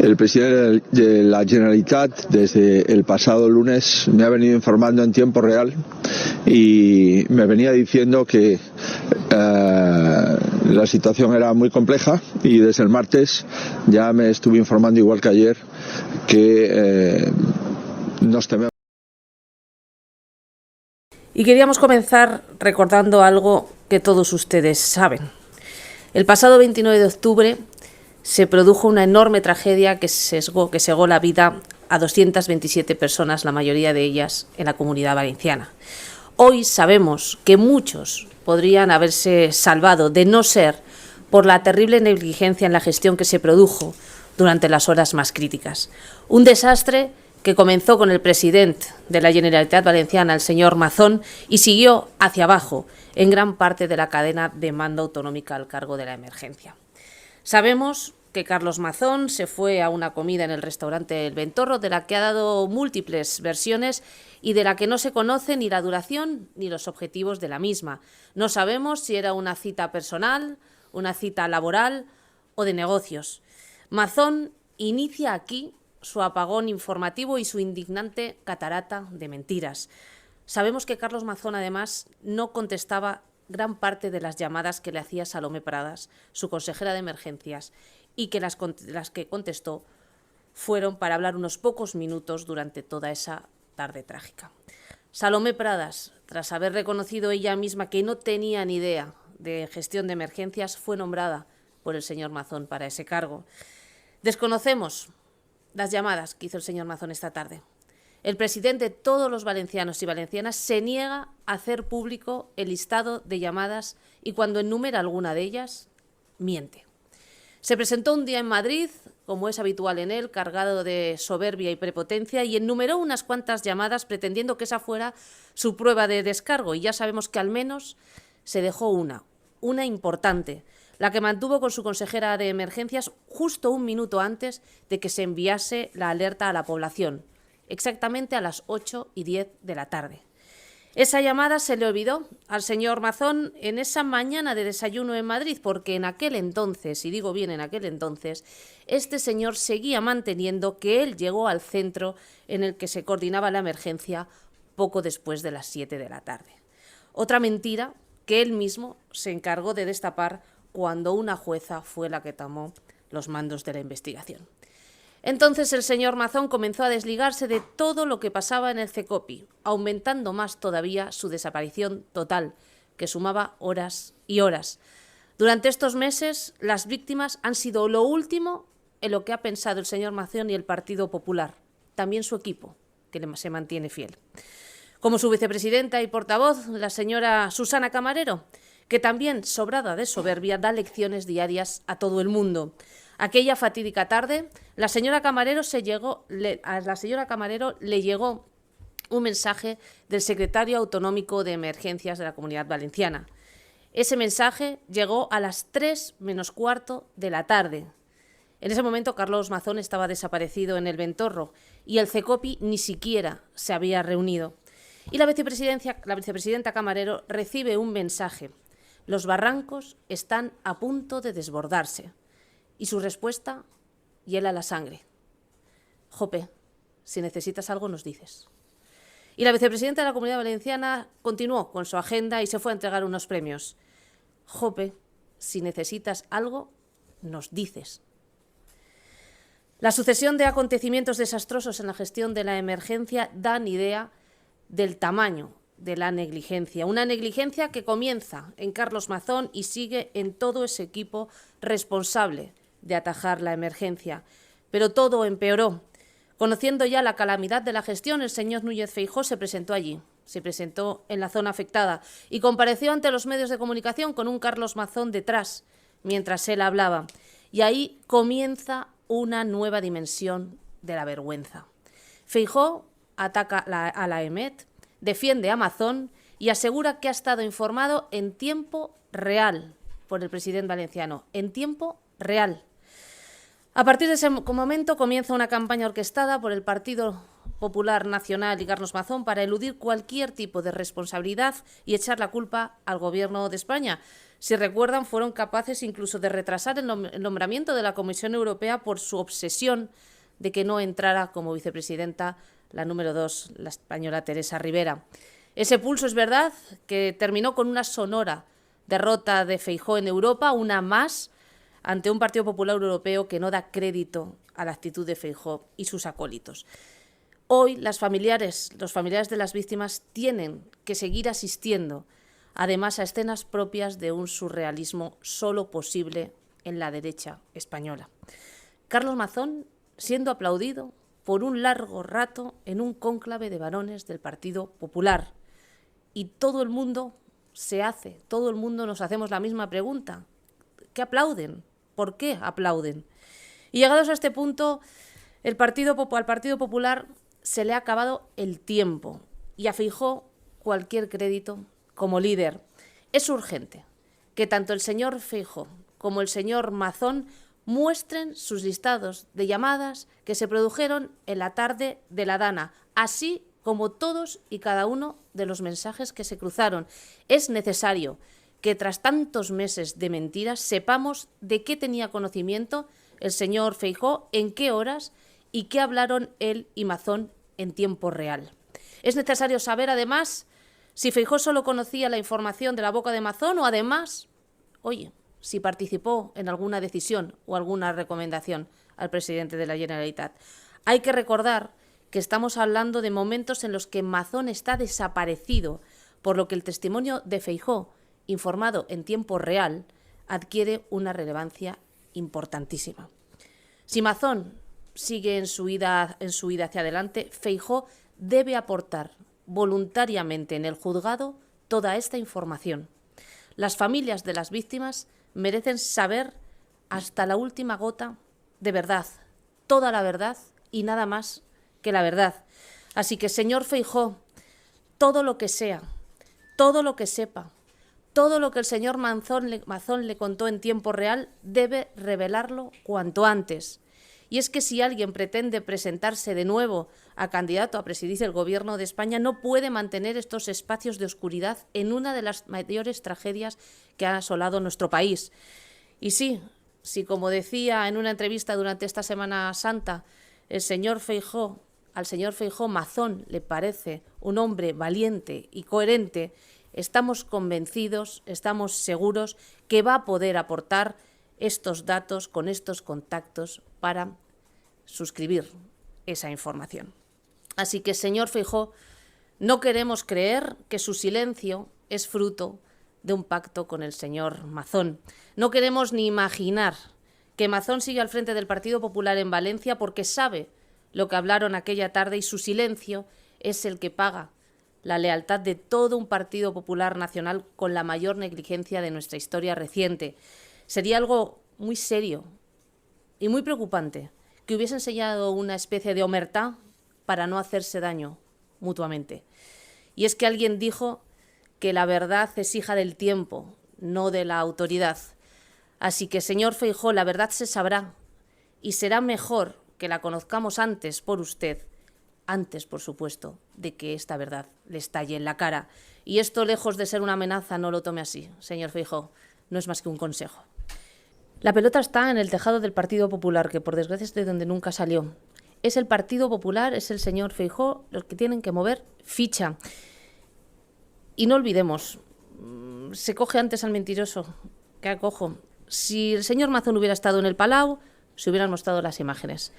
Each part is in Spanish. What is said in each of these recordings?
El presidente de la Generalitat desde el pasado lunes me ha venido informando en tiempo real y me venía diciendo que la situación era muy compleja, y desde el martes ya me estuve informando, igual que ayer, que nos tememos. Y queríamos comenzar recordando algo que todos ustedes saben. El pasado 29 de octubre se produjo una enorme tragedia que cegó la vida a 227 personas, la mayoría de ellas en la Comunidad Valenciana. Hoy sabemos que muchos podrían haberse salvado de no ser por la terrible negligencia en la gestión que se produjo durante las horas más críticas. Un desastre que comenzó con el presidente de la Generalitat Valenciana, el señor Mazón, y siguió hacia abajo en gran parte de la cadena de mando autonómica al cargo de la emergencia. Sabemos que Carlos Mazón se fue a una comida en el restaurante El Ventorro, de la que ha dado múltiples versiones y de la que no se conoce ni la duración ni los objetivos de la misma. No sabemos si era una cita personal, una cita laboral o de negocios. Mazón inicia aquí su apagón informativo y su indignante catarata de mentiras. Sabemos que Carlos Mazón, además, no contestaba gran parte de las llamadas que le hacía Salomé Pradas, su consejera de emergencias, y que las que contestó fueron para hablar unos pocos minutos durante toda esa tarde trágica. Salomé Pradas, tras haber reconocido ella misma que no tenía ni idea de gestión de emergencias, fue nombrada por el señor Mazón para ese cargo. Desconocemos las llamadas que hizo el señor Mazón esta tarde. El presidente de todos los valencianos y valencianas se niega a hacer público el listado de llamadas y cuando enumera alguna de ellas, miente. Se presentó un día en Madrid, como es habitual en él, cargado de soberbia y prepotencia, y enumeró unas cuantas llamadas pretendiendo que esa fuera su prueba de descargo. Y ya sabemos que al menos se dejó una importante, la que mantuvo con su consejera de emergencias justo un minuto antes de que se enviase la alerta a la población, exactamente a las 8:10 de la tarde. Esa llamada se le olvidó al señor Mazón en esa mañana de desayuno en Madrid, porque en aquel entonces, y digo bien en aquel entonces, este señor seguía manteniendo que él llegó al centro en el que se coordinaba la emergencia poco después de las 7 de la tarde. Otra mentira que él mismo se encargó de destapar cuando una jueza fue la que tomó los mandos de la investigación. Entonces el señor Mazón comenzó a desligarse de todo lo que pasaba en el CECOPI, aumentando más todavía su desaparición total, que sumaba horas y horas. Durante estos meses, las víctimas han sido lo último en lo que ha pensado el señor Mazón y el Partido Popular, también su equipo, que se mantiene fiel. Como su vicepresidenta y portavoz, la señora Susana Camarero, que también, sobrada de soberbia, da lecciones diarias a todo el mundo. Aquella fatídica tarde, a la señora Camarero le llegó un mensaje del secretario autonómico de Emergencias de la Comunidad Valenciana. Ese mensaje llegó a las 3 menos cuarto de la tarde. En ese momento Carlos Mazón estaba desaparecido en El Ventorro y el CECOPI ni siquiera se había reunido. Y la vicepresidenta Camarero recibe un mensaje: los barrancos están a punto de desbordarse. Y su respuesta: hiela la sangre. Jope, si necesitas algo nos dices. Y la vicepresidenta de la Comunidad Valenciana continuó con su agenda y se fue a entregar unos premios. Jope, si necesitas algo nos dices. La sucesión de acontecimientos desastrosos en la gestión de la emergencia dan idea del tamaño de la negligencia. Una negligencia que comienza en Carlos Mazón y sigue en todo ese equipo responsable de atajar la emergencia. Pero todo empeoró. Conociendo ya la calamidad de la gestión, el señor Núñez Feijóo se presentó allí, se presentó en la zona afectada y compareció ante los medios de comunicación con un Carlos Mazón detrás, mientras él hablaba. Y ahí comienza una nueva dimensión de la vergüenza. Feijóo ataca a la EMET, defiende a Mazón y asegura que ha estado informado en tiempo real por el presidente valenciano, en tiempo real. A partir de ese momento comienza una campaña orquestada por el Partido Popular Nacional y Carlos Mazón para eludir cualquier tipo de responsabilidad y echar la culpa al Gobierno de España. Si recuerdan, fueron capaces incluso de retrasar el nombramiento de la Comisión Europea por su obsesión de que no entrara como vicepresidenta la número 2, la española Teresa Rivera. Ese pulso es verdad que terminó con una sonora derrota de Feijóo en Europa, una más, ante un Partido Popular Europeo que no da crédito a la actitud de Feijóo y sus acólitos. Hoy los familiares de las víctimas tienen que seguir asistiendo, además, a escenas propias de un surrealismo solo posible en la derecha española. Carlos Mazón siendo aplaudido por un largo rato en un cónclave de varones del Partido Popular. Y todo el mundo nos hacemos la misma pregunta. ¿Qué aplauden? ¿Por qué aplauden? Y llegados a este punto, al Partido Popular se le ha acabado el tiempo y a Feijóo cualquier crédito como líder. Es urgente que tanto el señor Feijóo como el señor Mazón muestren sus listados de llamadas que se produjeron en la tarde de la Dana, así como todos y cada uno de los mensajes que se cruzaron. Es necesario que tras tantos meses de mentiras sepamos de qué tenía conocimiento el señor Feijóo, en qué horas y qué hablaron él y Mazón en tiempo real. Es necesario saber, además, si Feijóo solo conocía la información de la boca de Mazón o, además, si participó en alguna decisión o alguna recomendación al presidente de la Generalitat. Hay que recordar que estamos hablando de momentos en los que Mazón está desaparecido, por lo que el testimonio de Feijóo, informado en tiempo real, adquiere una relevancia importantísima. Si Mazón sigue en su ida hacia adelante, Feijóo debe aportar voluntariamente en el juzgado toda esta información. Las familias de las víctimas merecen saber hasta la última gota de verdad, toda la verdad y nada más que la verdad. Así que, señor Feijóo, todo lo que sea, todo lo que sepa, todo lo que el señor Mazón le contó en tiempo real, debe revelarlo cuanto antes. Y es que si alguien pretende presentarse de nuevo a candidato a presidir el Gobierno de España, no puede mantener estos espacios de oscuridad en una de las mayores tragedias que ha asolado nuestro país. Y sí, como decía en una entrevista durante esta Semana Santa, al señor Feijóo Mazón le parece un hombre valiente y coherente, estamos convencidos, estamos seguros que va a poder aportar estos datos con estos contactos para suscribir esa información. Así que, señor Feijóo, no queremos creer que su silencio es fruto de un pacto con el señor Mazón. No queremos ni imaginar que Mazón sigue al frente del Partido Popular en Valencia porque sabe lo que hablaron aquella tarde y su silencio es el que paga la lealtad de todo un Partido Popular nacional con la mayor negligencia de nuestra historia reciente. Sería algo muy serio y muy preocupante que hubiese enseñado una especie de omertá para no hacerse daño mutuamente. Y es que alguien dijo que la verdad es hija del tiempo, no de la autoridad. Así que, señor Feijóo, la verdad se sabrá y será mejor que la conozcamos antes por usted, antes, por supuesto, de que esta verdad le estalle en la cara. Y esto, lejos de ser una amenaza, no lo tome así, señor Feijóo, no es más que un consejo. La pelota está en el tejado del Partido Popular, que por desgracia es de donde nunca salió. Es el Partido Popular, es el señor Feijóo los que tienen que mover ficha. Y no olvidemos, se coge antes al mentiroso que al cojo. Si el señor Mazón hubiera estado en el Palau, se hubieran mostrado las imágenes.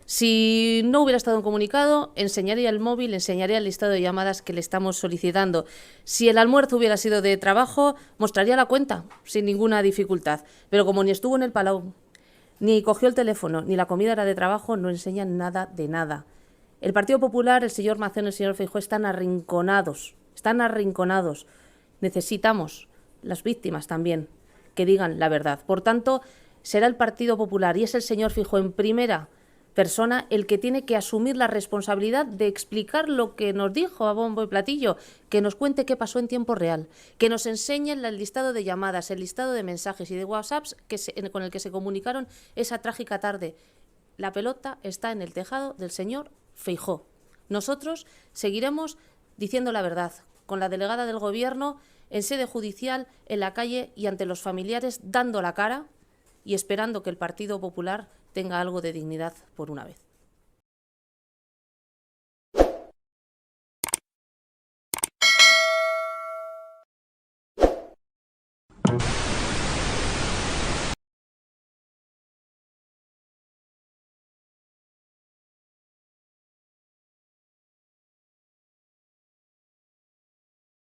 Si no hubiera estado en comunicado, enseñaría el móvil, enseñaría el listado de llamadas que le estamos solicitando. Si el almuerzo hubiera sido de trabajo, mostraría la cuenta, sin ninguna dificultad. Pero como ni estuvo en el Palau, ni cogió el teléfono, ni la comida era de trabajo, no enseñan nada de nada. El Partido Popular, el señor Mazón y el señor Feijóo están arrinconados. Necesitamos, las víctimas también, que digan la verdad. Por tanto, será el Partido Popular y es el señor Feijóo en primera persona el que tiene que asumir la responsabilidad de explicar lo que nos dijo a bombo y platillo, que nos cuente qué pasó en tiempo real, que nos enseñe el listado de llamadas, el listado de mensajes y de WhatsApps con el que se comunicaron esa trágica tarde. La pelota está en el tejado del señor Feijóo. Nosotros seguiremos diciendo la verdad, con la delegada del Gobierno en sede judicial, en la calle y ante los familiares, dando la cara y esperando que el Partido Popular tenga algo de dignidad por una vez.